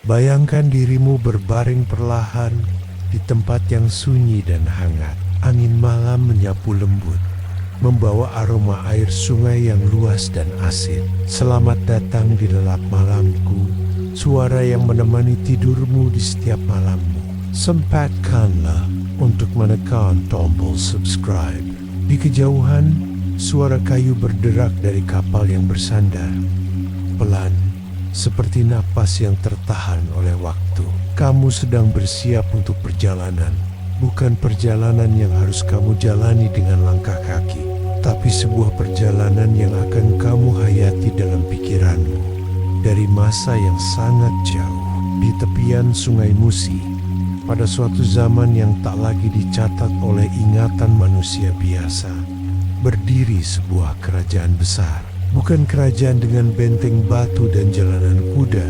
Bayangkan dirimu berbaring perlahan di tempat yang sunyi dan hangat. Angin malam menyapu lembut, membawa aroma air sungai yang luas dan asin. Selamat datang di lelap malamku, suara yang menemani tidurmu di setiap malammu. Sempatkanlah untuk menekan tombol subscribe. Di kejauhan, suara kayu berderak dari kapal yang bersandar. Pelan, seperti napas yang tertahan oleh waktu. Kamu sedang bersiap untuk perjalanan. Bukan perjalanan yang harus kamu jalani dengan langkah kaki, tapi sebuah perjalanan yang akan kamu hayati dalam pikiranmu. Dari masa yang sangat jauh, di tepian Sungai Musi, pada suatu zaman yang tak lagi dicatat oleh ingatan manusia biasa, berdiri sebuah kerajaan besar. Bukan kerajaan dengan benteng batu dan jalanan kuda,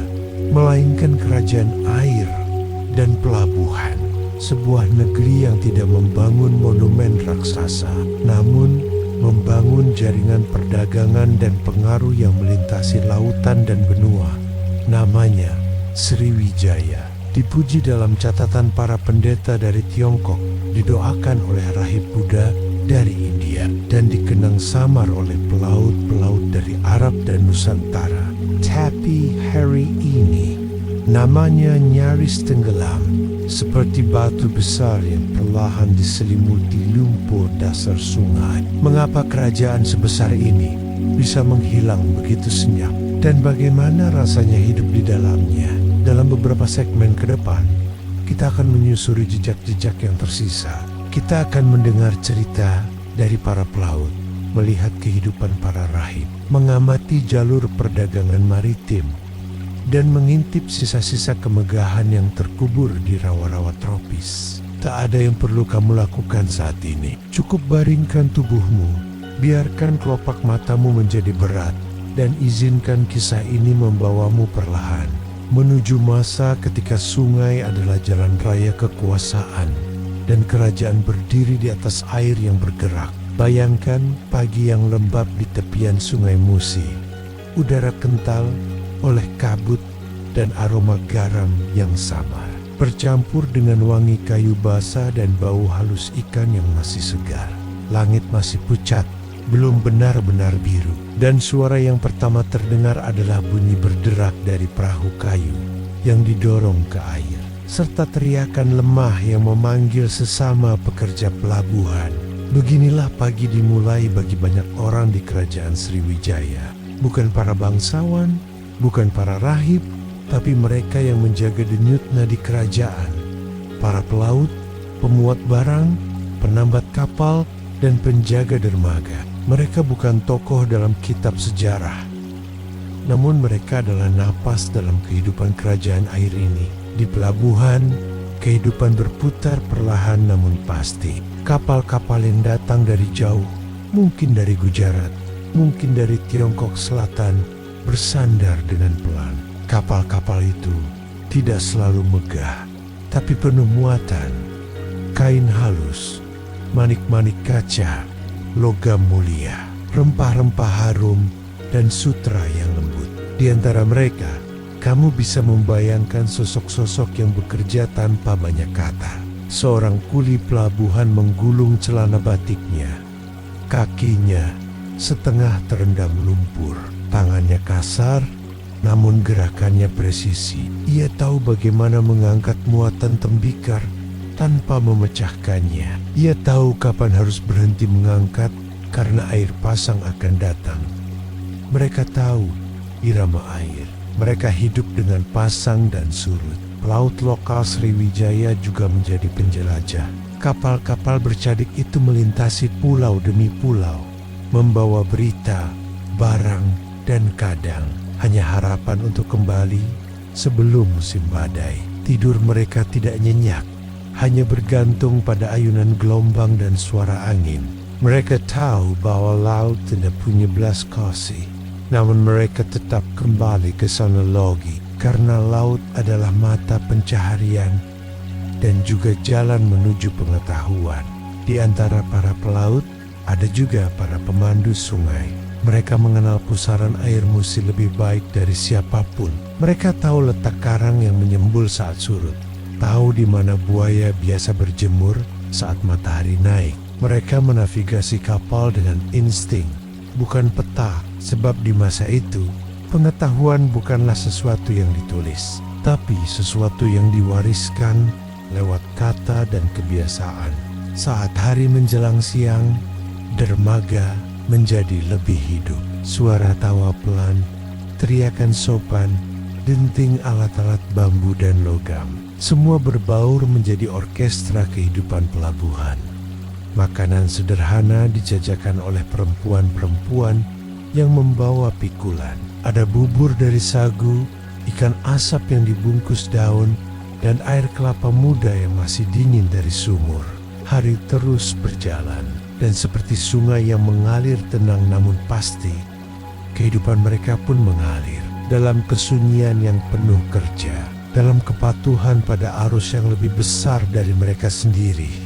melainkan kerajaan air dan pelabuhan. Sebuah negeri yang tidak membangun monumen raksasa, namun membangun jaringan perdagangan dan pengaruh yang melintasi lautan dan benua. Namanya Sriwijaya. Dipuji dalam catatan para pendeta dari Tiongkok, didoakan oleh rahib Buddha dari India, dan dikenang samar oleh pelaut-pelaut dari Arab dan Nusantara. Tapi hari ini namanya nyaris tenggelam, seperti batu besar yang perlahan diselimuti lumpur dasar sungai. Mengapa kerajaan sebesar ini bisa menghilang begitu senyap? Dan bagaimana rasanya hidup di dalamnya? Dalam beberapa segmen ke depan, kita akan menyusuri jejak-jejak yang tersisa. Kita akan mendengar cerita dari para pelaut, melihat kehidupan para rahib, mengamati jalur perdagangan maritim, dan mengintip sisa-sisa kemegahan yang terkubur di rawa-rawa tropis. Tak ada yang perlu kamu lakukan saat ini. Cukup baringkan tubuhmu, biarkan kelopak matamu menjadi berat, dan izinkan kisah ini membawamu perlahan menuju masa ketika sungai adalah jalan raya kekuasaan dan kerajaan berdiri di atas air yang bergerak. Bayangkan pagi yang lembab di tepian Sungai Musi, udara kental oleh kabut dan aroma garam yang samar, bercampur dengan wangi kayu basah dan bau halus ikan yang masih segar. Langit masih pucat, belum benar-benar biru, dan suara yang pertama terdengar adalah bunyi berderak dari perahu kayu yang didorong ke air, serta teriakan lemah yang memanggil sesama pekerja pelabuhan. Beginilah pagi dimulai bagi banyak orang di kerajaan Sriwijaya. Bukan para bangsawan, bukan para rahib, tapi mereka yang menjaga denyut nadi kerajaan. Para pelaut, pemuat barang, penambat kapal, dan penjaga dermaga. Mereka bukan tokoh dalam kitab sejarah, namun mereka adalah napas dalam kehidupan kerajaan air ini. Di pelabuhan, kehidupan berputar perlahan namun pasti. Kapal-kapal yang datang dari jauh, mungkin dari Gujarat, mungkin dari Tiongkok Selatan, bersandar dengan pelan. Kapal-kapal itu tidak selalu megah, tapi penuh muatan. Kain halus, manik-manik kaca, logam mulia, rempah-rempah harum, dan sutra yang lembut. Di antara mereka, kamu bisa membayangkan sosok-sosok yang bekerja tanpa banyak kata. Seorang kuli pelabuhan menggulung celana batiknya. Kakinya setengah terendam lumpur. Tangannya kasar, namun gerakannya presisi. Ia tahu bagaimana mengangkat muatan tembikar tanpa memecahkannya. Ia tahu kapan harus berhenti mengangkat karena air pasang akan datang. Mereka tahu irama air. Mereka hidup dengan pasang dan surut. Pelaut lokal Sriwijaya juga menjadi penjelajah. Kapal-kapal bercadik itu melintasi pulau demi pulau, membawa berita, barang, dan kadang hanya harapan untuk kembali sebelum musim badai. Tidur mereka tidak nyenyak, hanya bergantung pada ayunan gelombang dan suara angin. Mereka tahu bahwa laut tidak punya belas kasih, namun mereka tetap kembali ke sana lagi, karena laut adalah mata pencaharian dan juga jalan menuju pengetahuan. Di antara para pelaut, ada juga para pemandu sungai. Mereka mengenal pusaran air Musi lebih baik dari siapapun. Mereka tahu letak karang yang muncul saat surut. Tahu di mana buaya biasa berjemur saat matahari naik. Mereka menavigasi kapal dengan insting, bukan peta, sebab di masa itu pengetahuan bukanlah sesuatu yang ditulis, tapi sesuatu yang diwariskan lewat kata dan kebiasaan. Saat hari menjelang siang, dermaga menjadi lebih hidup. Suara tawa pelan, teriakan sopan, denting alat-alat bambu dan logam. Semua berbaur menjadi orkestra kehidupan pelabuhan. Makanan sederhana dijajakan oleh perempuan-perempuan yang membawa pikulan. Ada bubur dari sagu, ikan asap yang dibungkus daun, dan air kelapa muda yang masih dingin dari sumur. Hari terus berjalan, dan seperti sungai yang mengalir tenang namun pasti, kehidupan mereka pun mengalir dalam kesunyian yang penuh kerja, dalam kepatuhan pada arus yang lebih besar dari mereka sendiri.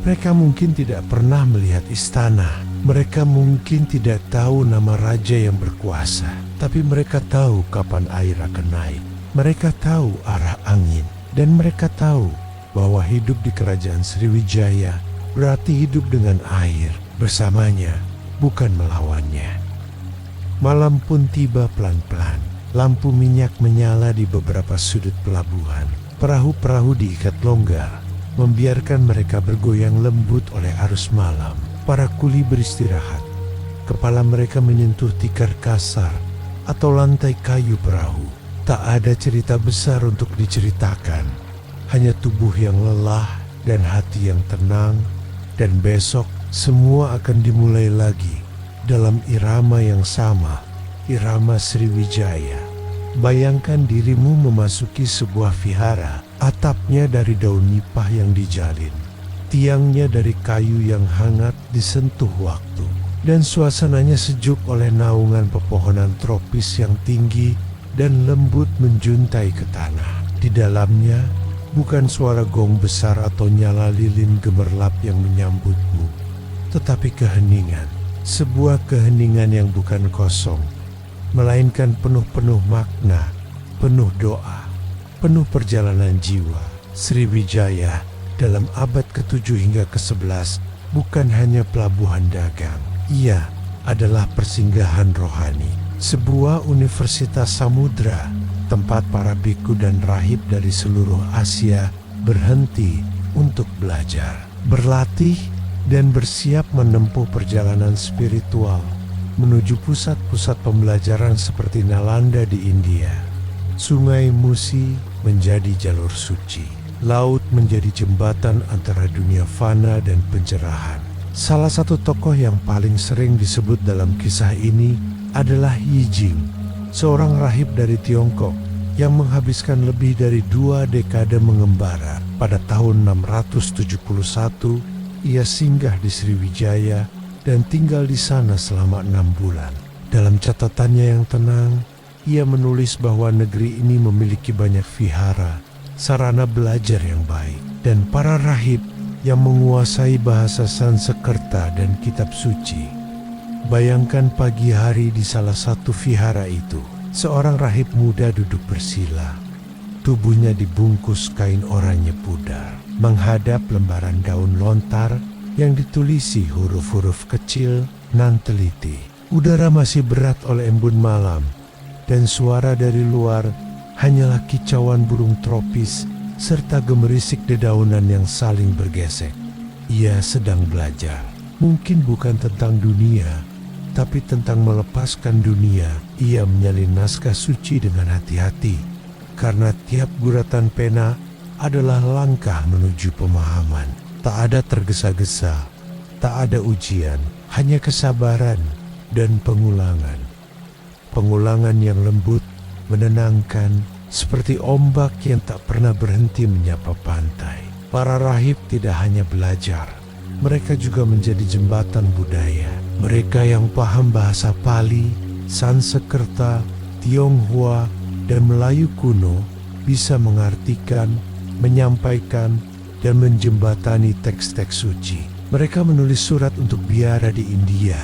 Mereka mungkin tidak pernah melihat istana, mereka mungkin tidak tahu nama raja yang berkuasa, tapi mereka tahu kapan air akan naik. Mereka tahu arah angin, dan mereka tahu bahwa hidup di kerajaan Sriwijaya berarti hidup dengan air bersamanya, bukan melawannya. Malam pun tiba pelan-pelan. Lampu minyak menyala di beberapa sudut pelabuhan. Perahu-perahu diikat longgar, membiarkan mereka bergoyang lembut oleh arus malam. Para kuli beristirahat. Kepala mereka menyentuh tikar kasar atau lantai kayu perahu. Tak ada cerita besar untuk diceritakan. Hanya tubuh yang lelah dan hati yang tenang. Dan besok semua akan dimulai lagi dalam irama yang sama, irama Sriwijaya. Bayangkan dirimu memasuki sebuah vihara, atapnya dari daun nipah yang dijalin, tiangnya dari kayu yang hangat disentuh waktu, dan suasananya sejuk oleh naungan pepohonan tropis yang tinggi dan lembut menjuntai ke tanah. Di dalamnya bukan suara gong besar atau nyala lilin gemerlap yang menyambutmu, tetapi keheningan, sebuah keheningan yang bukan kosong, melainkan penuh-penuh makna, penuh doa, penuh perjalanan jiwa. Sriwijaya dalam abad ke-7 hingga ke-11 bukan hanya pelabuhan dagang. Ia adalah persinggahan rohani, sebuah universitas samudra, tempat para biku dan rahib dari seluruh Asia berhenti untuk belajar, berlatih, dan bersiap menempuh perjalanan spiritual menuju pusat-pusat pembelajaran seperti Nalanda di India. Sungai Musi menjadi jalur suci. Laut menjadi jembatan antara dunia fana dan pencerahan. Salah satu tokoh yang paling sering disebut dalam kisah ini adalah Yijing, seorang rahib dari Tiongkok yang menghabiskan lebih dari 2 dekade mengembara. Pada tahun 671, ia singgah di Sriwijaya dan tinggal di sana selama 6 bulan. Dalam catatannya yang tenang, ia menulis bahwa negeri ini memiliki banyak vihara, sarana belajar yang baik, dan para rahib yang menguasai bahasa Sanskerta dan kitab suci. Bayangkan pagi hari di salah satu vihara itu, seorang rahib muda duduk bersila. Tubuhnya dibungkus kain oranye pudar, menghadap lembaran daun lontar yang ditulisi huruf-huruf kecil nan teliti. Udara masih berat oleh embun malam, dan suara dari luar hanyalah kicauan burung tropis serta gemerisik dedaunan yang saling bergesek. Ia sedang belajar, mungkin bukan tentang dunia, tapi tentang melepaskan dunia. Ia menyalin naskah suci dengan hati-hati, karena tiap guratan pena adalah langkah menuju pemahaman. Tak ada tergesa-gesa, tak ada ujian, hanya kesabaran dan pengulangan. Pengulangan yang lembut, menenangkan, seperti ombak yang tak pernah berhenti menyapa pantai. Para rahib tidak hanya belajar, mereka juga menjadi jembatan budaya. Mereka yang paham bahasa Pali, Sanskerta, Tionghoa, dan Melayu kuno bisa mengartikan, menyampaikan, dan menjembatani teks-teks suci. Mereka menulis surat untuk biara di India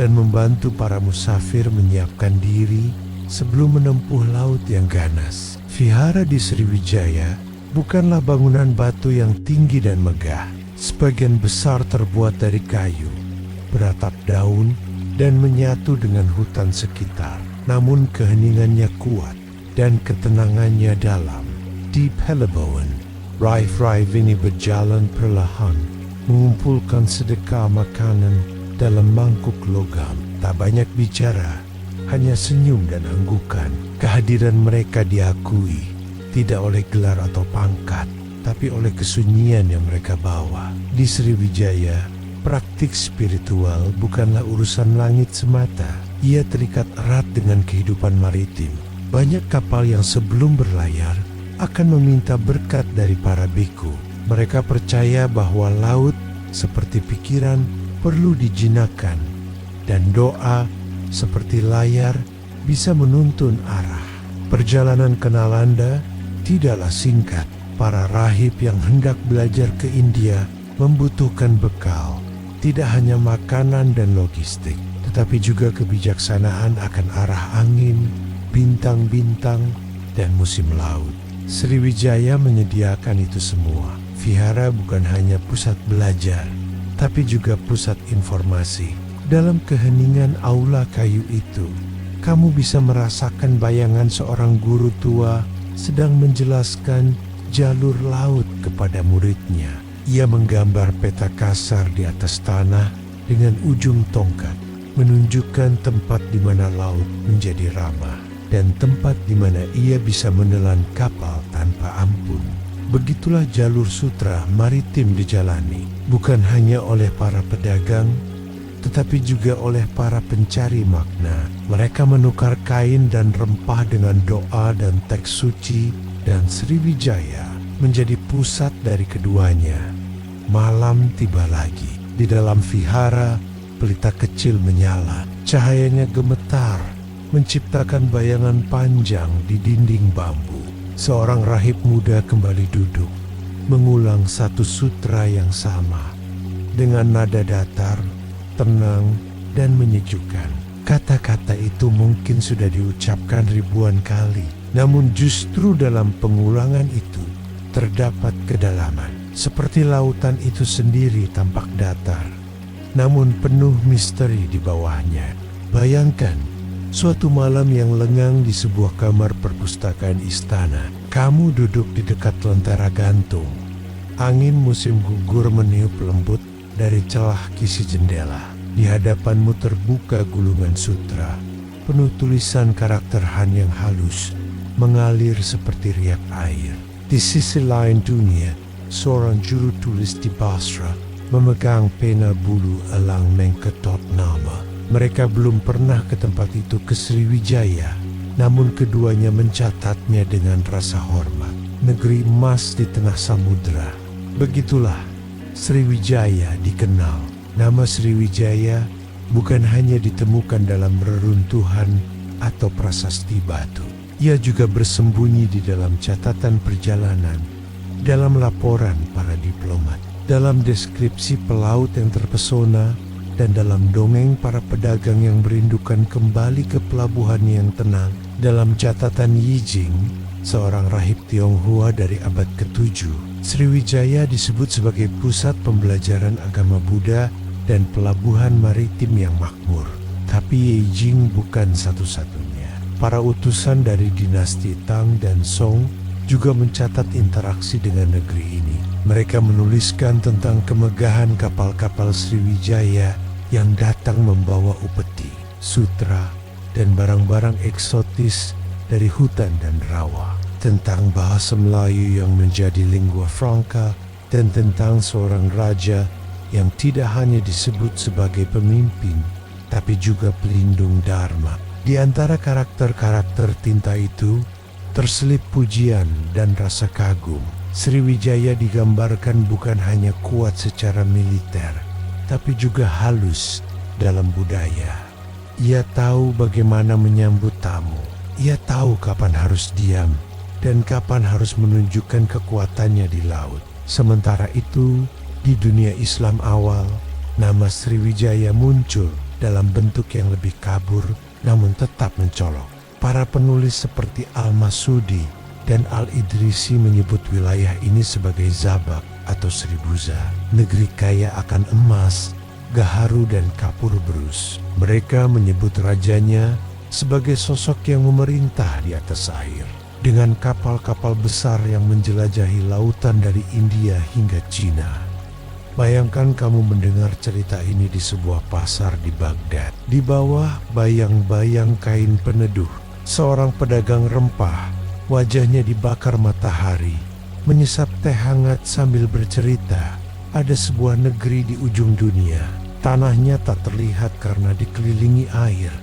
dan membantu para musafir menyiapkan diri sebelum menempuh laut yang ganas. Vihara di Sriwijaya bukanlah bangunan batu yang tinggi dan megah. Sebagian besar terbuat dari kayu, beratap daun, dan menyatu dengan hutan sekitar. Namun keheningannya kuat dan ketenangannya dalam. Di Peleboan, Rai ini berjalan perlahan, mengumpulkan sedekah makanan dalam mangkuk logam. Tak banyak bicara, hanya senyum dan anggukan. Kehadiran mereka diakui, tidak oleh gelar atau pangkat, tapi oleh kesunyian yang mereka bawa. Di Sriwijaya, praktik spiritual bukanlah urusan langit semata. Ia terikat erat dengan kehidupan maritim. Banyak kapal yang sebelum berlayar akan meminta berkat dari para biku. Mereka percaya bahwa laut seperti pikiran perlu dijinakkan, dan doa seperti layar bisa menuntun arah. Perjalanan ke Nalanda tidaklah singkat. Para rahib yang hendak belajar ke India membutuhkan bekal, tidak hanya makanan dan logistik, tetapi juga kebijaksanaan akan arah angin, bintang-bintang, dan musim laut. Sriwijaya menyediakan itu semua. Vihara bukan hanya pusat belajar, tapi juga pusat informasi. Dalam keheningan aula kayu itu, kamu bisa merasakan bayangan seorang guru tua sedang menjelaskan jalur laut kepada muridnya. Ia menggambar peta kasar di atas tanah dengan ujung tongkat, menunjukkan tempat di mana laut menjadi ramah dan tempat di mana ia bisa menelan kapal tanpa ampun. Begitulah jalur sutra maritim dijalani, bukan hanya oleh para pedagang, tetapi juga oleh para pencari makna. Mereka menukar kain dan rempah dengan doa dan teks suci, dan Sriwijaya menjadi pusat dari keduanya. Malam tiba lagi. Di dalam vihara, pelita kecil menyala. Cahayanya gemetar, menciptakan bayangan panjang di dinding bambu. Seorang rahib muda kembali duduk, mengulang satu sutra yang sama, dengan nada datar, tenang, dan menyejukkan. Kata-kata itu mungkin sudah diucapkan ribuan kali, namun justru dalam pengulangan itu terdapat kedalaman. Seperti lautan itu sendiri tampak datar, namun penuh misteri di bawahnya. Bayangkan, suatu malam yang lengang di sebuah kamar perpustakaan istana. Kamu duduk di dekat lentera gantung. Angin musim gugur meniup lembut dari celah kisi jendela. Di hadapanmu terbuka gulungan sutra, penuh tulisan karakter Han yang halus, mengalir seperti riak air. Di sisi lain dunia, seorang juru tulis di Basra memegang pena bulu elang mengketot nama. Mereka belum pernah ke tempat itu, ke Sriwijaya, namun keduanya mencatatnya dengan rasa hormat. Negeri emas di tengah samudera. Begitulah Sriwijaya dikenal. Nama Sriwijaya bukan hanya ditemukan dalam reruntuhan atau prasasti batu. Ia juga bersembunyi di dalam catatan perjalanan, dalam laporan para diplomat, dalam deskripsi pelaut yang terpesona, dan dalam dongeng para pedagang yang merindukan kembali ke pelabuhan yang tenang. Dalam catatan Yijing, seorang rahib Tionghoa dari abad ke-7, Sriwijaya disebut sebagai pusat pembelajaran agama Buddha dan pelabuhan maritim yang makmur. Tapi Yijing bukan satu-satunya. Para utusan dari dinasti Tang dan Song juga mencatat interaksi dengan negeri ini. Mereka menuliskan tentang kemegahan kapal-kapal Sriwijaya yang datang membawa upeti, sutra, dan barang-barang eksotis dari hutan dan rawa. Tentang bahasa Melayu yang menjadi lingua franca, dan tentang seorang raja yang tidak hanya disebut sebagai pemimpin, tapi juga pelindung Dharma. Di antara karakter-karakter tinta itu, terselip pujian dan rasa kagum. Sriwijaya digambarkan bukan hanya kuat secara militer, tapi juga halus dalam budaya. Ia tahu bagaimana menyambut tamu. Ia tahu kapan harus diam dan kapan harus menunjukkan kekuatannya di laut. Sementara itu, di dunia Islam awal, nama Sriwijaya muncul dalam bentuk yang lebih kabur namun tetap mencolok. Para penulis seperti Al-Masudi Dan Al-Idrisi menyebut wilayah ini sebagai Zabak atau Seribuza, negeri kaya akan emas, gaharu dan kapur berus. Mereka menyebut rajanya sebagai sosok yang memerintah di atas air, dengan kapal-kapal besar yang menjelajahi lautan dari India hingga Cina. Bayangkan kamu mendengar cerita ini di sebuah pasar di Baghdad. Di bawah bayang-bayang kain peneduh, seorang pedagang rempah, wajahnya dibakar matahari, menyesap teh hangat sambil bercerita, ada sebuah negeri di ujung dunia. Tanahnya tak terlihat karena dikelilingi air,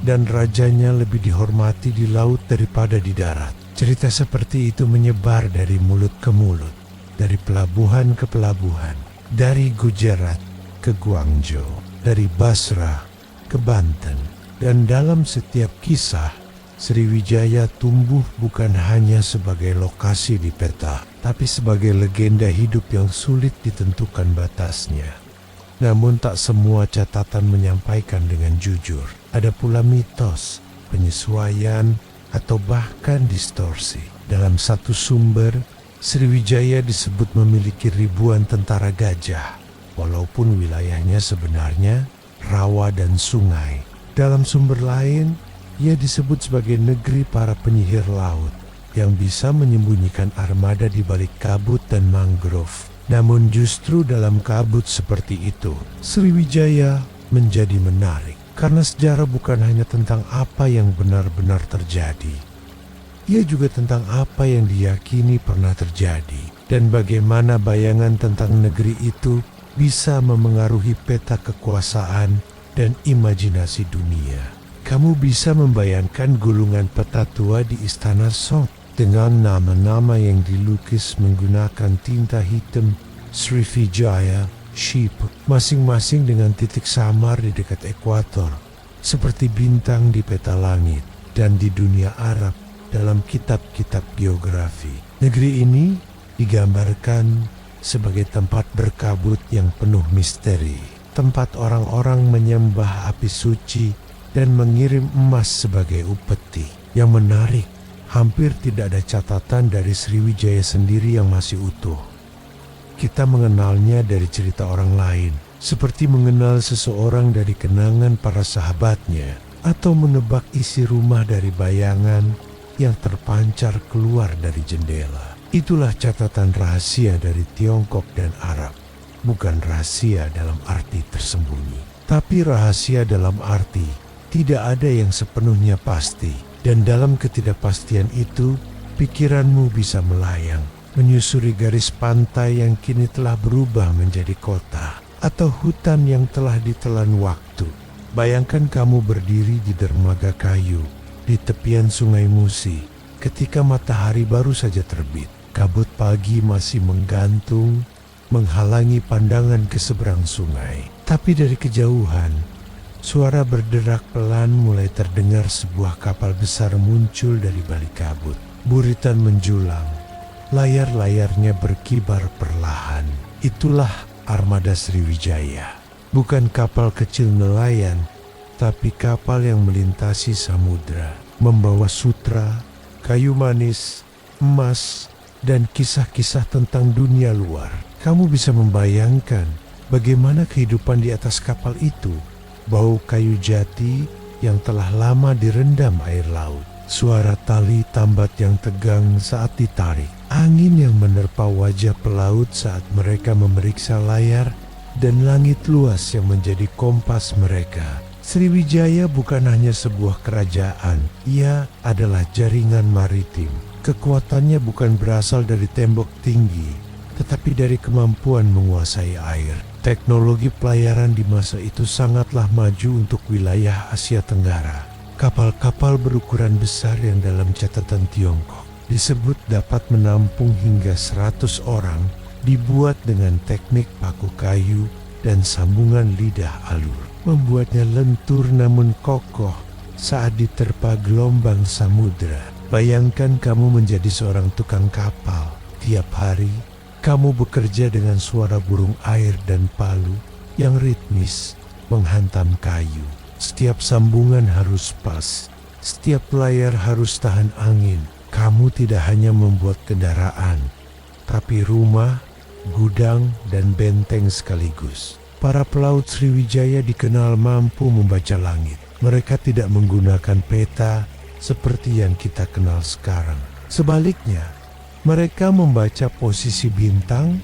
dan rajanya lebih dihormati di laut daripada di darat. Cerita seperti itu menyebar dari mulut ke mulut, dari pelabuhan ke pelabuhan, dari Gujarat ke Guangzhou, dari Basra ke Banten. Dan dalam setiap kisah, Sriwijaya tumbuh bukan hanya sebagai lokasi di peta, tapi sebagai legenda hidup yang sulit ditentukan batasnya. Namun tak semua catatan menyampaikan dengan jujur. Ada pula mitos, penyesuaian, atau bahkan distorsi. Dalam satu sumber, Sriwijaya disebut memiliki ribuan tentara gajah, walaupun wilayahnya sebenarnya rawa dan sungai. Dalam sumber lain, ia disebut sebagai negeri para penyihir laut yang bisa menyembunyikan armada di balik kabut dan mangrove. Namun justru dalam kabut seperti itu, Sriwijaya menjadi menarik karena sejarah bukan hanya tentang apa yang benar-benar terjadi. Ia juga tentang apa yang diyakini pernah terjadi dan bagaimana bayangan tentang negeri itu bisa memengaruhi peta kekuasaan dan imajinasi dunia. Kamu bisa membayangkan gulungan peta tua di Istana Song dengan nama-nama yang dilukis menggunakan tinta hitam Sriwijaya, Ship, masing-masing dengan titik samar di dekat ekuator, seperti bintang di peta langit dan di dunia Arab dalam kitab-kitab geografi. Negeri ini digambarkan sebagai tempat berkabut yang penuh misteri, tempat orang-orang menyembah api suci dan mengirim emas sebagai upeti. Yang menarik, hampir tidak ada catatan dari Sriwijaya sendiri yang masih utuh. Kita mengenalnya dari cerita orang lain, seperti mengenal seseorang dari kenangan para sahabatnya, atau menebak isi rumah dari bayangan yang terpancar keluar dari jendela. Itulah catatan rahasia dari Tiongkok dan Arab. Bukan rahasia dalam arti tersembunyi, tapi rahasia dalam arti tidak ada yang sepenuhnya pasti. Dan dalam ketidakpastian itu, pikiranmu bisa melayang, menyusuri garis pantai yang kini telah berubah menjadi kota, atau hutan yang telah ditelan waktu. Bayangkan kamu berdiri di dermaga kayu di tepian Sungai Musi ketika matahari baru saja terbit. Kabut pagi masih menggantung, menghalangi pandangan ke seberang sungai. Tapi dari kejauhan, suara berderak pelan mulai terdengar. Sebuah kapal besar muncul dari balik kabut. Buritan menjulang, layar-layarnya berkibar perlahan. Itulah armada Sriwijaya. Bukan kapal kecil nelayan, tapi kapal yang melintasi samudra, membawa sutra, kayu manis, emas, dan kisah-kisah tentang dunia luar. Kamu bisa membayangkan bagaimana kehidupan di atas kapal itu, bau kayu jati yang telah lama direndam air laut, suara tali tambat yang tegang saat ditarik, angin yang menerpa wajah pelaut saat mereka memeriksa layar, dan langit luas yang menjadi kompas mereka. Sriwijaya bukan hanya sebuah kerajaan, ia adalah jaringan maritim. Kekuatannya bukan berasal dari tembok tinggi, tetapi dari kemampuan menguasai air. Teknologi pelayaran di masa itu sangatlah maju untuk wilayah Asia Tenggara. Kapal-kapal berukuran besar yang dalam catatan Tiongkok disebut dapat menampung hingga 100 orang, dibuat dengan teknik paku kayu dan sambungan lidah alur, membuatnya lentur namun kokoh saat diterpa gelombang samudera. Bayangkan kamu menjadi seorang tukang kapal. Tiap hari, kamu bekerja dengan suara burung air dan palu yang ritmis menghantam kayu. Setiap sambungan harus pas, setiap layar harus tahan angin. Kamu tidak hanya membuat kendaraan, tapi rumah, gudang, dan benteng sekaligus. Para pelaut Sriwijaya dikenal mampu membaca langit. Mereka tidak menggunakan peta seperti yang kita kenal sekarang. Sebaliknya, mereka membaca posisi bintang,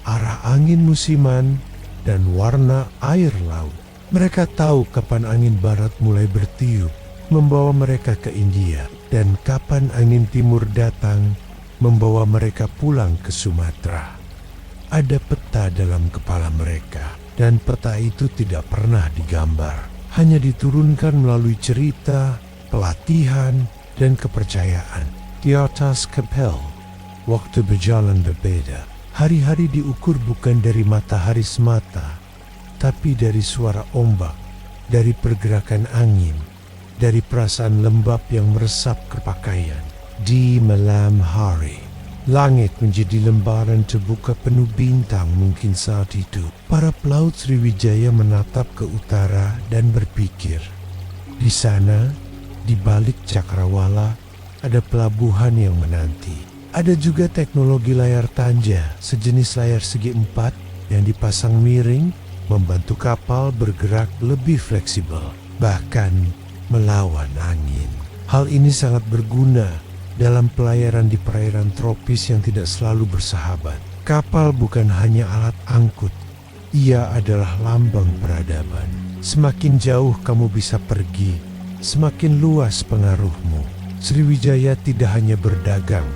arah angin musiman, dan warna air laut. Mereka tahu kapan angin barat mulai bertiup, membawa mereka ke India, dan kapan angin timur datang, membawa mereka pulang ke Sumatera. Ada peta dalam kepala mereka, dan peta itu tidak pernah digambar, hanya diturunkan melalui cerita, pelatihan, dan kepercayaan. Di atas kapel, waktu berjalan berbeda. Hari-hari diukur bukan dari matahari semata, tapi dari suara ombak, dari pergerakan angin, dari perasaan lembab yang meresap ke pakaian. Di malam hari, langit menjadi lembaran terbuka penuh bintang mungkin saat itu. Para pelaut Sriwijaya menatap ke utara dan berpikir, di sana, di balik cakrawala, ada pelabuhan yang menanti. Ada juga teknologi layar tanja, sejenis layar segi empat yang dipasang miring, membantu kapal bergerak lebih fleksibel, bahkan melawan angin. Hal ini sangat berguna dalam pelayaran di perairan tropis yang tidak selalu bersahabat. Kapal bukan hanya alat angkut, ia adalah lambang peradaban. Semakin jauh kamu bisa pergi, semakin luas pengaruhmu. Sriwijaya tidak hanya berdagang,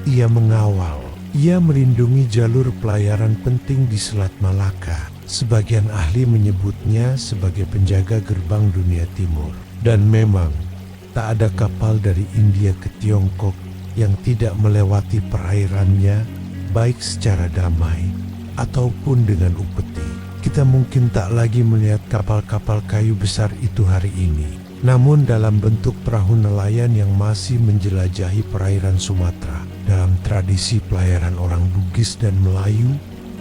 ia mengawal, ia melindungi jalur pelayaran penting di Selat Malaka. Sebagian ahli menyebutnya sebagai penjaga gerbang dunia timur. Dan memang, tak ada kapal dari India ke Tiongkok yang tidak melewati perairannya, baik secara damai ataupun dengan upeti. Kita mungkin tak lagi melihat kapal-kapal kayu besar itu hari ini, namun dalam bentuk perahu nelayan yang masih menjelajahi perairan Sumatera. Dalam tradisi pelayaran orang Bugis dan Melayu,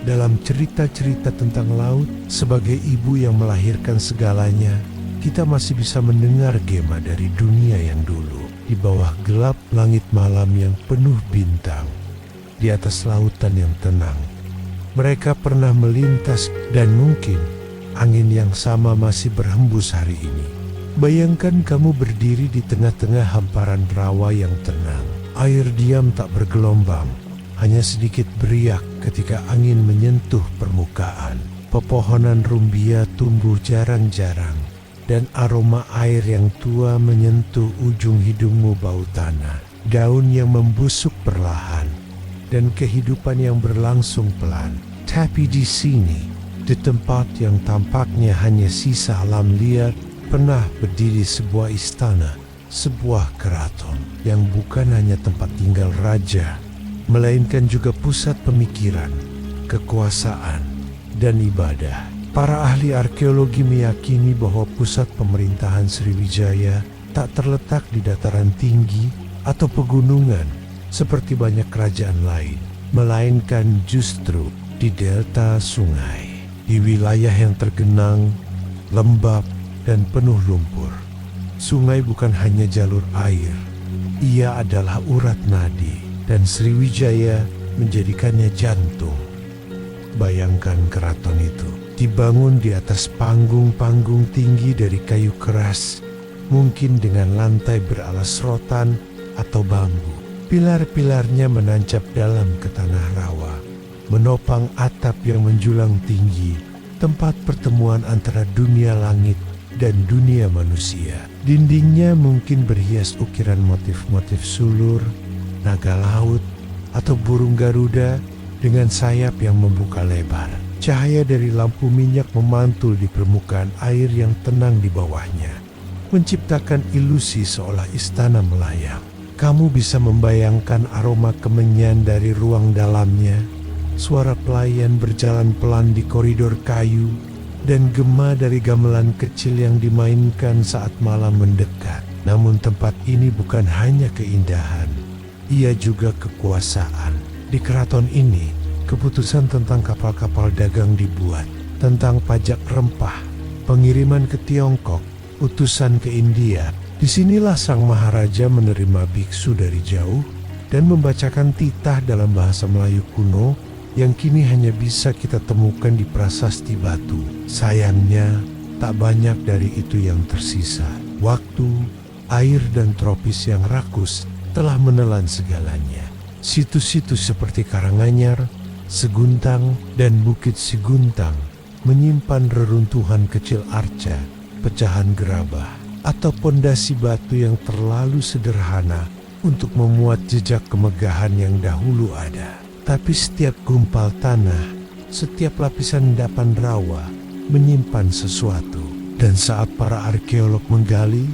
dalam cerita-cerita tentang laut sebagai ibu yang melahirkan segalanya, kita masih bisa mendengar gema dari dunia yang dulu. Di bawah gelap langit malam yang penuh bintang, di atas lautan yang tenang, mereka pernah melintas dan mungkin angin yang sama masih berhembus hari ini. Bayangkan kamu berdiri di tengah-tengah hamparan rawa yang tenang. Air diam tak bergelombang, hanya sedikit beriak ketika angin menyentuh permukaan. Pepohonan rumbia tumbuh jarang-jarang, dan aroma air yang tua menyentuh ujung hidungmu bau tanah. Daun yang membusuk perlahan, dan kehidupan yang berlangsung pelan. Tapi di sini, di tempat yang tampaknya hanya sisa alam liar, pernah berdiri sebuah istana, sebuah keraton yang bukan hanya tempat tinggal raja, melainkan juga pusat pemikiran, kekuasaan, dan ibadah. Para ahli arkeologi meyakini bahwa pusat pemerintahan Sriwijaya tak terletak di dataran tinggi atau pegunungan seperti banyak kerajaan lain, melainkan justru di delta sungai, di wilayah yang tergenang, lembab, dan penuh lumpur. Sungai bukan hanya jalur air, ia adalah urat nadi, dan Sriwijaya menjadikannya jantung. Bayangkan keraton itu dibangun di atas panggung-panggung tinggi dari kayu keras, mungkin dengan lantai beralas rotan atau bambu. Pilar-pilarnya menancap dalam ke tanah rawa, menopang atap yang menjulang tinggi, tempat pertemuan antara dunia langit dan dunia manusia. Dindingnya mungkin berhias ukiran motif-motif sulur, naga laut, atau burung garuda dengan sayap yang membuka lebar. Cahaya dari lampu minyak memantul di permukaan air yang tenang di bawahnya, menciptakan ilusi seolah istana melayang. Kamu bisa membayangkan aroma kemenyan dari ruang dalamnya, suara pelayan berjalan pelan di koridor kayu, dan gema dari gamelan kecil yang dimainkan saat malam mendekat. Namun tempat ini bukan hanya keindahan, ia juga kekuasaan. Di keraton ini, keputusan tentang kapal-kapal dagang dibuat, tentang pajak rempah, pengiriman ke Tiongkok, utusan ke India. Disinilah sang maharaja menerima biksu dari jauh, dan membacakan titah dalam bahasa Melayu kuno yang kini hanya bisa kita temukan di prasasti batu. Sayangnya, tak banyak dari itu yang tersisa. Waktu, air, dan tropis yang rakus telah menelan segalanya. Situs-situs seperti Karanganyar, Seguntang, dan Bukit Siguntang menyimpan reruntuhan kecil arca, pecahan gerabah, atau pondasi batu yang terlalu sederhana untuk memuat jejak kemegahan yang dahulu ada. Tapi setiap gumpal tanah, setiap lapisan endapan rawa menyimpan sesuatu. Dan saat para arkeolog menggali,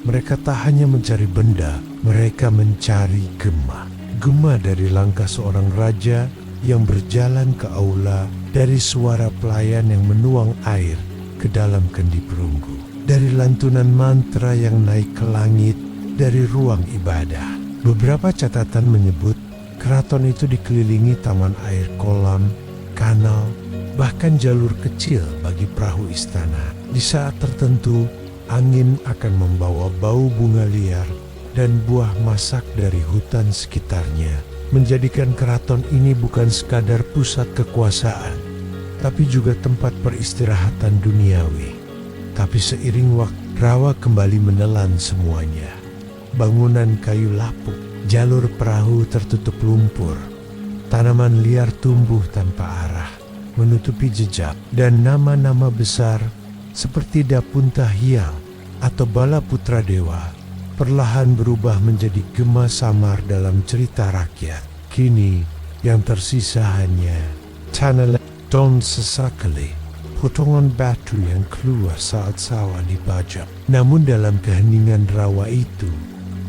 mereka tak hanya mencari benda, mereka mencari gema. Gema dari langkah seorang raja yang berjalan ke aula, dari suara pelayan yang menuang air ke dalam kendi perunggu, dari lantunan mantra yang naik ke langit dari ruang ibadah. Beberapa catatan menyebut keraton itu dikelilingi taman air kolam, kanal, bahkan jalur kecil bagi perahu istana. Di saat tertentu, angin akan membawa bau bunga liar dan buah masak dari hutan sekitarnya, menjadikan keraton ini bukan sekadar pusat kekuasaan, tapi juga tempat peristirahatan duniawi. Tapi seiring waktu, rawa kembali menelan semuanya. Bangunan kayu lapuk, jalur perahu tertutup lumpur, tanaman liar tumbuh tanpa arah, menutupi jejak, dan nama-nama besar seperti Dapunta Hyang atau Bala Putra Dewa perlahan berubah menjadi gema samar dalam cerita rakyat. Kini yang tersisa hanya tanah don sesakali, potongan batu yang keluar saat sawah dibajak. Namun dalam keheningan rawa itu,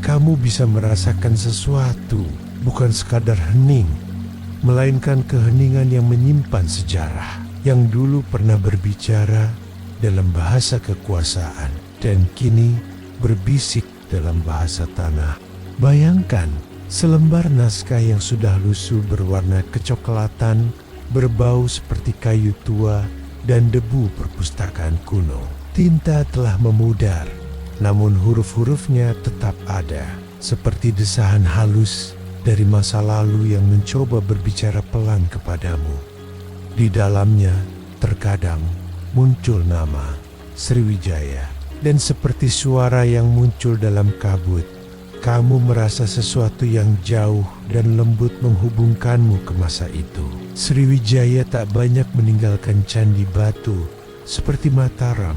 kamu bisa merasakan sesuatu, bukan sekadar hening, melainkan keheningan yang menyimpan sejarah, yang dulu pernah berbicara dalam bahasa kekuasaan dan kini berbisik dalam bahasa tanah. Bayangkan selembar naskah yang sudah lusuh berwarna kecoklatan, berbau seperti kayu tua dan debu perpustakaan kuno. Tinta telah memudar, namun huruf-hurufnya tetap ada, seperti desahan halus dari masa lalu yang mencoba berbicara pelan kepadamu. Di dalamnya terkadang muncul nama Sriwijaya, dan seperti suara yang muncul dalam kabut, kamu merasa sesuatu yang jauh dan lembut menghubungkanmu ke masa itu. Sriwijaya tak banyak meninggalkan candi batu seperti Mataram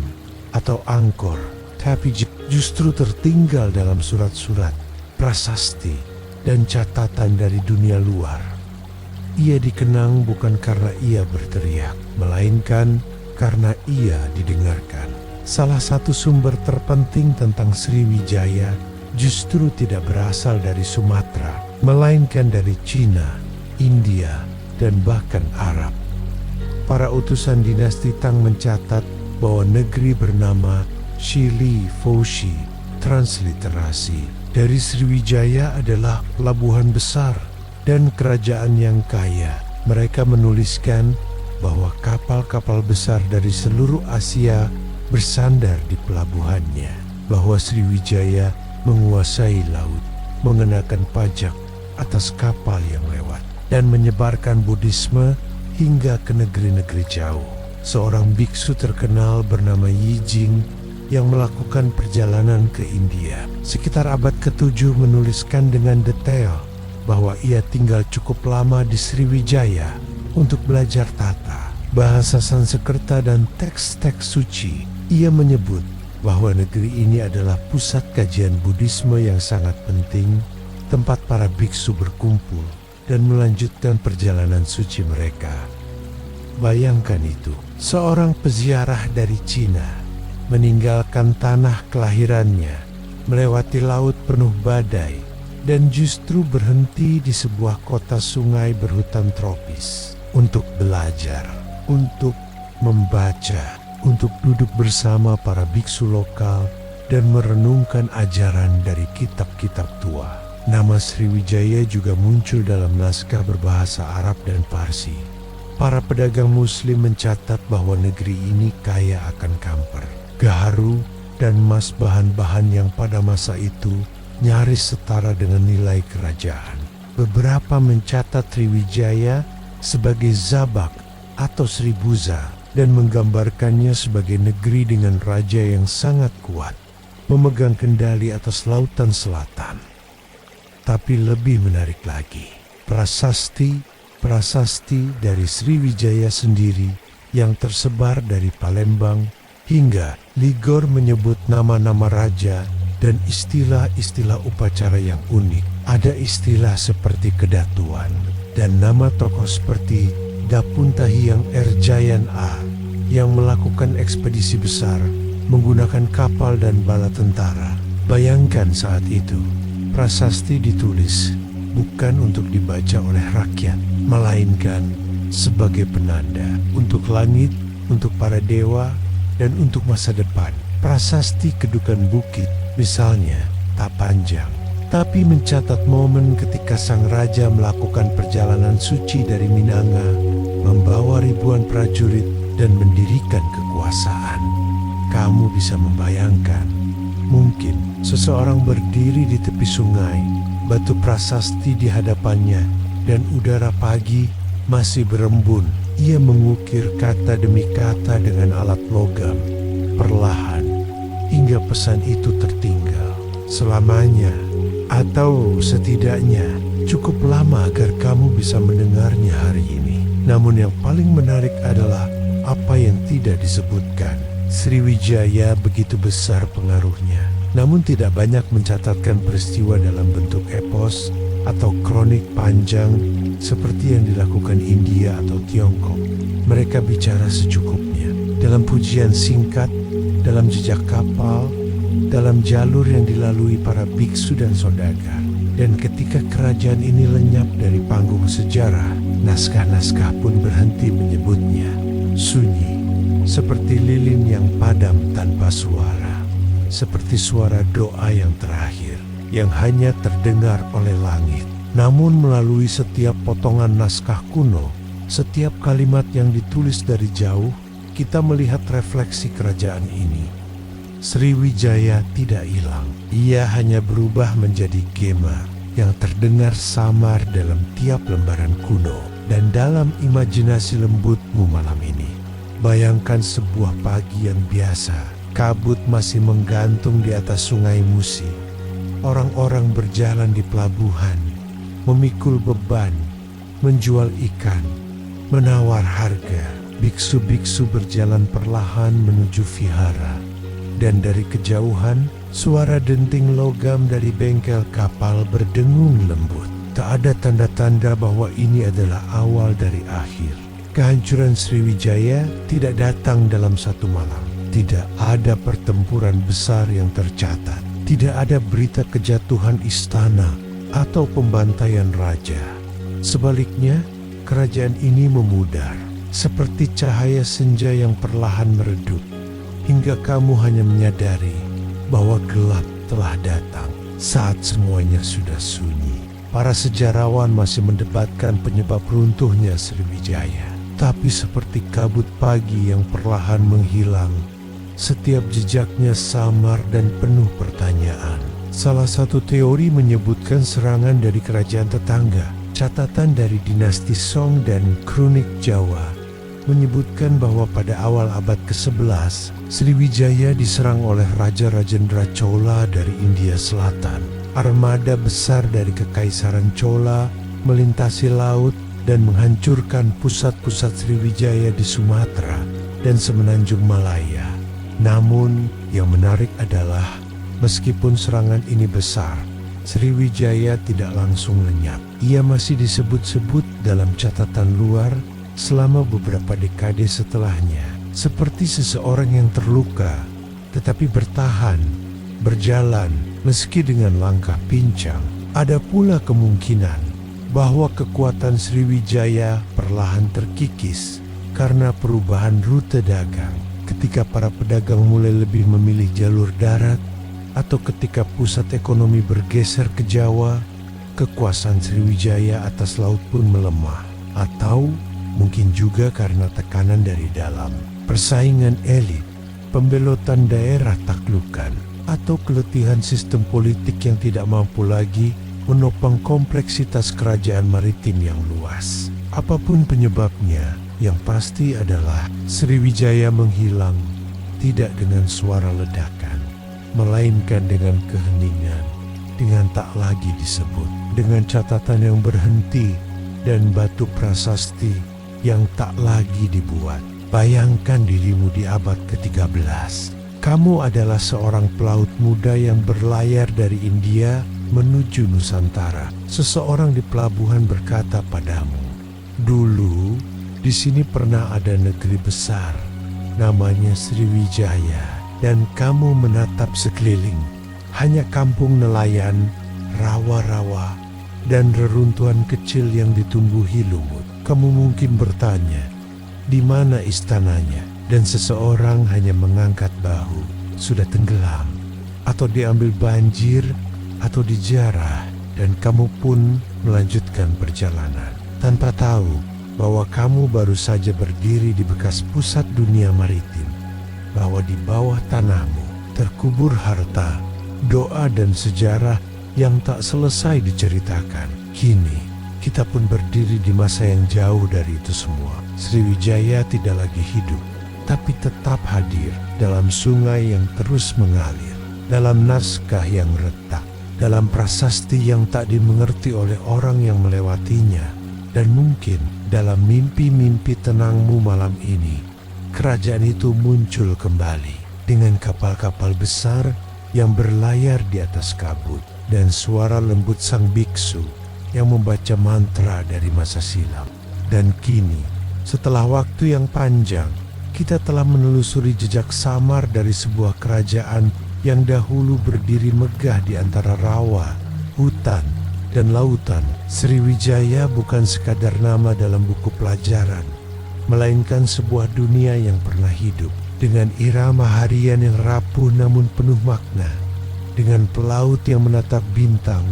atau Angkor, tapi justru tertinggal dalam surat-surat, prasasti, dan catatan dari dunia luar. Ia dikenang bukan karena ia berteriak, melainkan karena ia didengarkan. Salah satu sumber terpenting tentang Sriwijaya justru tidak berasal dari Sumatera, melainkan dari Cina, India, dan bahkan Arab. Para utusan dinasti Tang mencatat bahwa negeri bernama Shili Foshi, transliterasi dari Sriwijaya, adalah pelabuhan besar dan kerajaan yang kaya. Mereka menuliskan bahwa kapal-kapal besar dari seluruh Asia bersandar di pelabuhannya, bahwa Sriwijaya menguasai laut, mengenakan pajak atas kapal yang lewat, dan menyebarkan Buddhisme hingga ke negeri-negeri jauh. Seorang biksu terkenal bernama Yi Jing yang melakukan perjalanan ke India sekitar abad ke-7 menuliskan dengan detail bahwa ia tinggal cukup lama di Sriwijaya untuk belajar tata, bahasa Sanskerta, dan teks-teks suci. Ia menyebut bahwa negeri ini adalah pusat kajian Buddhisme yang sangat penting, tempat para biksu berkumpul dan melanjutkan perjalanan suci mereka. Bayangkan itu, seorang peziarah dari Cina meninggalkan tanah kelahirannya, melewati laut penuh badai, dan justru berhenti di sebuah kota sungai berhutan tropis untuk belajar, untuk membaca, untuk duduk bersama para biksu lokal dan merenungkan ajaran dari kitab-kitab tua. Nama Sriwijaya juga muncul dalam naskah berbahasa Arab dan Parsi. Para pedagang Muslim mencatat bahwa negeri ini kaya akan kamper, gaharu, dan emas, bahan-bahan yang pada masa itu nyaris setara dengan nilai kerajaan. Beberapa mencatat Sriwijaya sebagai Zabak atau Sribuza dan menggambarkannya sebagai negeri dengan raja yang sangat kuat, memegang kendali atas lautan selatan. Tapi lebih menarik lagi, prasasti dari Sriwijaya sendiri yang tersebar dari Palembang hingga Ligor menyebut nama-nama raja dan istilah-istilah upacara yang unik. Ada istilah seperti kedatuan dan nama tokoh seperti Dapuntahiang Erjayan A yang melakukan ekspedisi besar menggunakan kapal dan bala tentara. Bayangkan saat itu, prasasti ditulis bukan untuk dibaca oleh rakyat, melainkan sebagai penanda untuk langit, untuk para dewa, dan untuk masa depan. Prasasti kedukan bukit, misalnya, tak panjang, tapi mencatat momen ketika sang raja melakukan perjalanan suci dari Minanga, membawa ribuan prajurit dan mendirikan kekuasaan. Kamu bisa membayangkan, mungkin seseorang berdiri di tepi sungai, batu prasasti di hadapannya, dan udara pagi masih berembun. Ia mengukir kata demi kata dengan alat logam, perlahan, hingga pesan itu tertinggal selamanya, atau setidaknya cukup lama agar kamu bisa mendengarnya hari ini. Namun yang paling menarik adalah apa yang tidak disebutkan. Sriwijaya begitu besar pengaruhnya, namun tidak banyak mencatatkan peristiwa dalam bentuk epos atau kronik panjang seperti yang dilakukan India atau Tiongkok. Mereka bicara secukupnya, dalam pujian singkat, dalam jejak kapal, dalam jalur yang dilalui para biksu dan saudagar. Dan ketika kerajaan ini lenyap dari panggung sejarah, naskah-naskah pun berhenti menyebutnya. Sunyi, seperti lilin yang padam tanpa suara, seperti suara doa yang terakhir, yang hanya terdengar oleh langit. Namun melalui setiap potongan naskah kuno, setiap kalimat yang ditulis dari jauh, kita melihat refleksi kerajaan ini. Sriwijaya tidak hilang, ia hanya berubah menjadi gema yang terdengar samar dalam tiap lembaran kuno dan dalam imajinasi lembutmu malam ini. Bayangkan sebuah pagi yang biasa, kabut masih menggantung di atas sungai Musi. Orang-orang berjalan di pelabuhan, memikul beban, menjual ikan, menawar harga. Biksu-biksu berjalan perlahan menuju vihara. Dan dari kejauhan, suara denting logam dari bengkel kapal berdengung lembut. Tak ada tanda-tanda bahwa ini adalah awal dari akhir. Kehancuran Sriwijaya tidak datang dalam satu malam. Tidak ada pertempuran besar yang tercatat. Tidak ada berita kejatuhan istana atau pembantaian raja. Sebaliknya, kerajaan ini memudar, seperti cahaya senja yang perlahan meredup, hingga kamu hanya menyadari bahwa gelap telah datang saat semuanya sudah sunyi. Para sejarawan masih mendebatkan penyebab runtuhnya Sriwijaya, tapi seperti kabut pagi yang perlahan menghilang, setiap jejaknya samar dan penuh pertanyaan. Salah satu teori menyebutkan serangan dari kerajaan tetangga. Catatan dari dinasti Song dan Kronik Jawa menyebutkan bahwa pada awal abad ke-11, Sriwijaya diserang oleh Raja Rajendra Chola dari India Selatan. Armada besar dari Kekaisaran Chola melintasi laut dan menghancurkan pusat-pusat Sriwijaya di Sumatera dan semenanjung Malaya. Namun, yang menarik adalah meskipun serangan ini besar, Sriwijaya tidak langsung lenyap. Ia masih disebut-sebut dalam catatan luar selama beberapa dekade setelahnya, seperti seseorang yang terluka tetapi bertahan, berjalan meski dengan langkah pincang. Ada pula kemungkinan bahwa kekuatan Sriwijaya perlahan terkikis karena perubahan rute dagang, ketika para pedagang mulai lebih memilih jalur darat, atau ketika pusat ekonomi bergeser ke Jawa, kekuasaan Sriwijaya atas laut pun melemah, atau mungkin juga karena tekanan dari dalam, persaingan elit, pembelotan daerah taklukan, atau keletihan sistem politik yang tidak mampu lagi menopang kompleksitas kerajaan maritim yang luas. Apapun penyebabnya, yang pasti adalah Sriwijaya menghilang tidak dengan suara ledakan, melainkan dengan keheningan, dengan tak lagi disebut, dengan catatan yang berhenti dan batu prasasti yang tak lagi dibuat. Bayangkan dirimu di abad ke-13. Kamu adalah seorang pelaut muda yang berlayar dari India menuju Nusantara. Seseorang di pelabuhan berkata padamu, "Dulu di sini pernah ada negeri besar, namanya Sriwijaya." Dan kamu menatap sekeliling, hanya kampung nelayan, rawa-rawa, dan reruntuhan kecil yang ditumbuhi lumut. Kamu mungkin bertanya, di mana istananya? Dan seseorang hanya mengangkat bahu, sudah tenggelam, atau diambil banjir, atau dijarah, dan kamu pun melanjutkan perjalanan, tanpa tahu bahwa kamu baru saja berdiri di bekas pusat dunia maritim, bahwa di bawah tanahmu terkubur harta, doa, dan sejarah yang tak selesai diceritakan. Kini, kita pun berdiri di masa yang jauh dari itu semua. Sriwijaya tidak lagi hidup, tapi tetap hadir dalam sungai yang terus mengalir, dalam naskah yang retak, dalam prasasti yang tak dimengerti oleh orang yang melewatinya, dan mungkin dalam mimpi-mimpi tenangmu malam ini. Kerajaan itu muncul kembali dengan kapal-kapal besar yang berlayar di atas kabut, dan suara lembut sang biksu yang membaca mantra dari masa silam. Dan kini, setelah waktu yang panjang, kita telah menelusuri jejak samar dari sebuah kerajaan yang dahulu berdiri megah di antara rawa, hutan, dan lautan. Sriwijaya bukan sekadar nama dalam buku pelajaran, melainkan sebuah dunia yang pernah hidup, dengan irama harian yang rapuh namun penuh makna, dengan pelaut yang menatap bintang,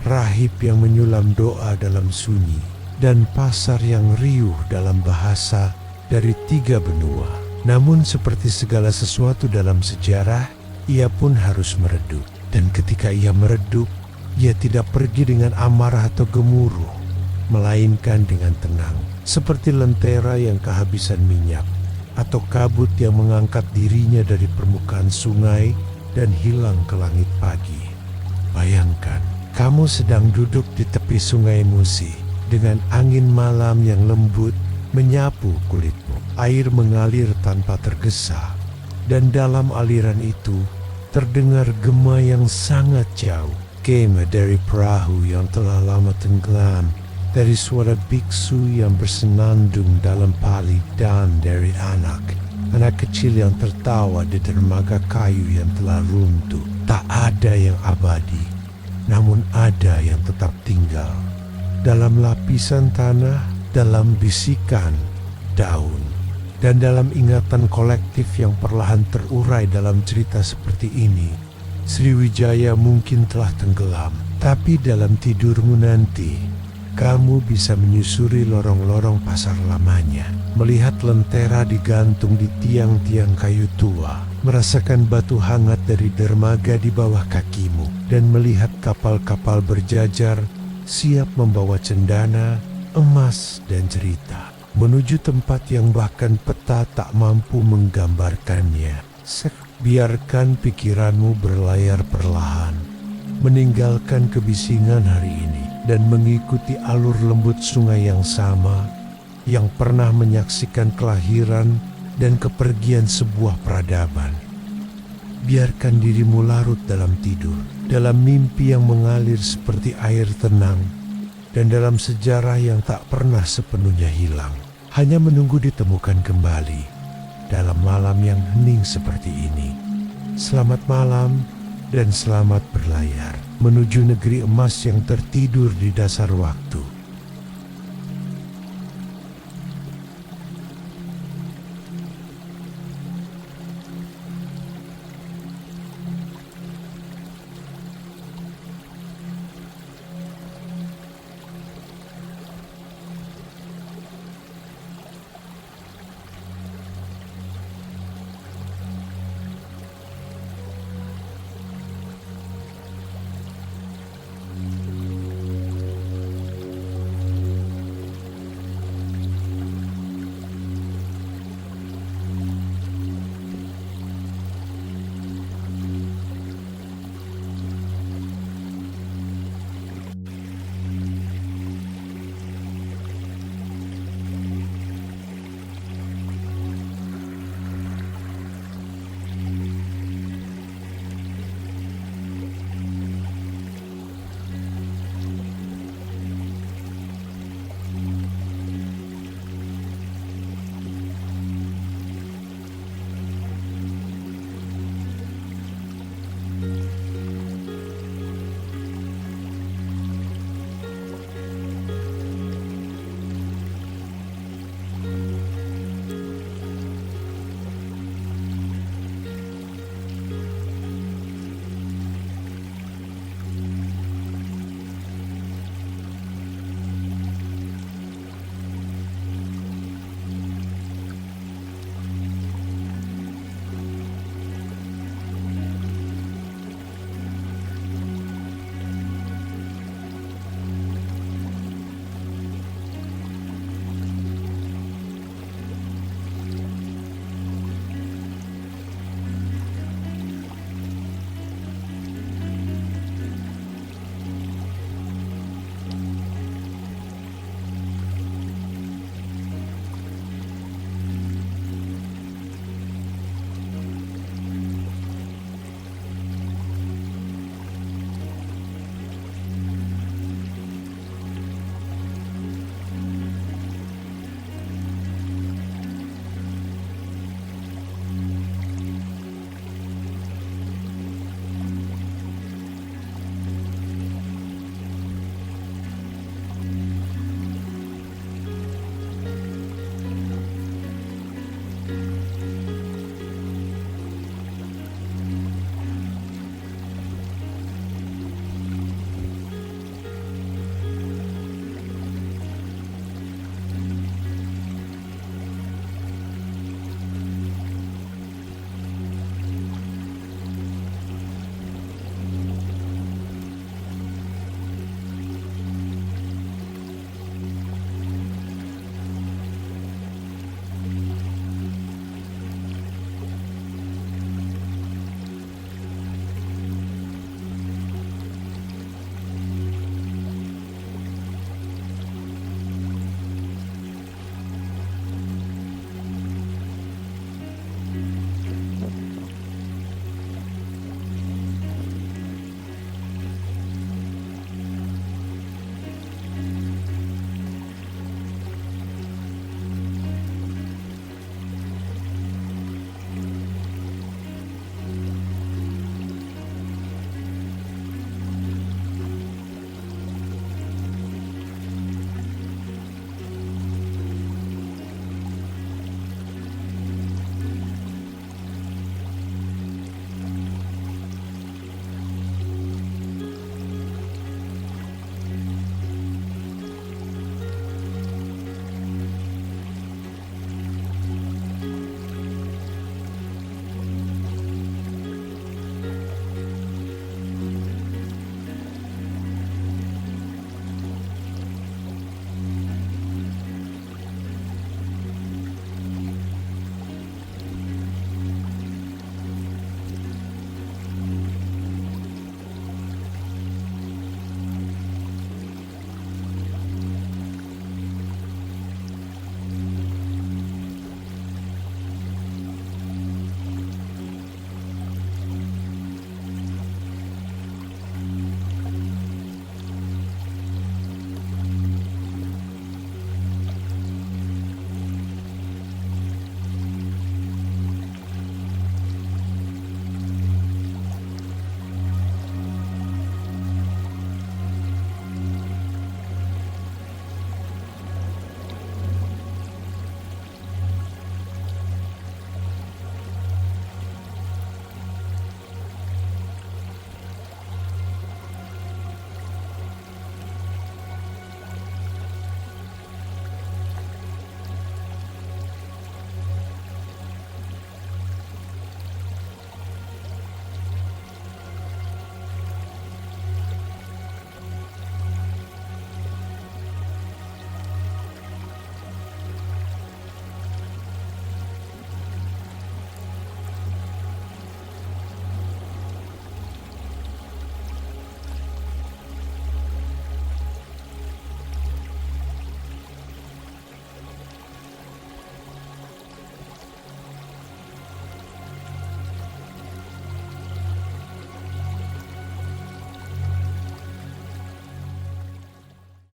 rahib yang menyulam doa dalam sunyi, dan pasar yang riuh dalam bahasa dari 3 benua. Namun seperti segala sesuatu dalam sejarah, ia pun harus meredup. Dan ketika ia meredup, ia tidak pergi dengan amarah atau gemuruh, melainkan dengan tenang, seperti lentera yang kehabisan minyak, atau kabut yang mengangkat dirinya dari permukaan sungai dan hilang ke langit pagi. Bayangkan, kamu sedang duduk di tepi sungai Musi, dengan angin malam yang lembut menyapu kulitmu. Air mengalir tanpa tergesa, dan dalam aliran itu terdengar gema yang sangat jauh. Gema dari perahu yang telah lama tenggelam, dari suara biksu yang bersenandung dalam pali, dan dari anak kecil yang tertawa di dermaga kayu yang telah runtuh. Tak ada yang abadi, namun ada yang tetap tinggal dalam lapisan tanah, dalam bisikan daun, dan dalam ingatan kolektif yang perlahan terurai dalam cerita seperti ini. Sriwijaya mungkin telah tenggelam, tapi dalam tidurmu nanti, kamu bisa menyusuri lorong-lorong pasar lamanya, melihat lentera digantung di tiang-tiang kayu tua, merasakan batu hangat dari dermaga di bawah kakimu, dan melihat kapal-kapal berjajar siap membawa cendana, emas, dan cerita menuju tempat yang bahkan peta tak mampu menggambarkannya. Biarkan pikiranmu berlayar perlahan, meninggalkan kebisingan hari ini, dan mengikuti alur lembut sungai yang sama, yang pernah menyaksikan kelahiran dan kepergian sebuah peradaban. Biarkan dirimu larut dalam tidur, dalam mimpi yang mengalir seperti air tenang, dan dalam sejarah yang tak pernah sepenuhnya hilang, hanya menunggu ditemukan kembali dalam malam yang hening seperti ini. Selamat malam dan selamat berlayar menuju negeri emas yang tertidur di dasar waktu.